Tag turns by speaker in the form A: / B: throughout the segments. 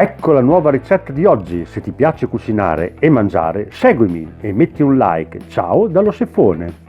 A: Ecco la nuova ricetta di oggi. Se ti piace cucinare e mangiare, seguimi e metti un like. Ciao dallo Ceffone.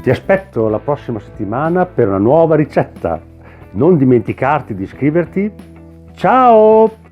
A: Ti aspetto la prossima settimana per una nuova ricetta. Non dimenticarti di iscriverti. Ciao!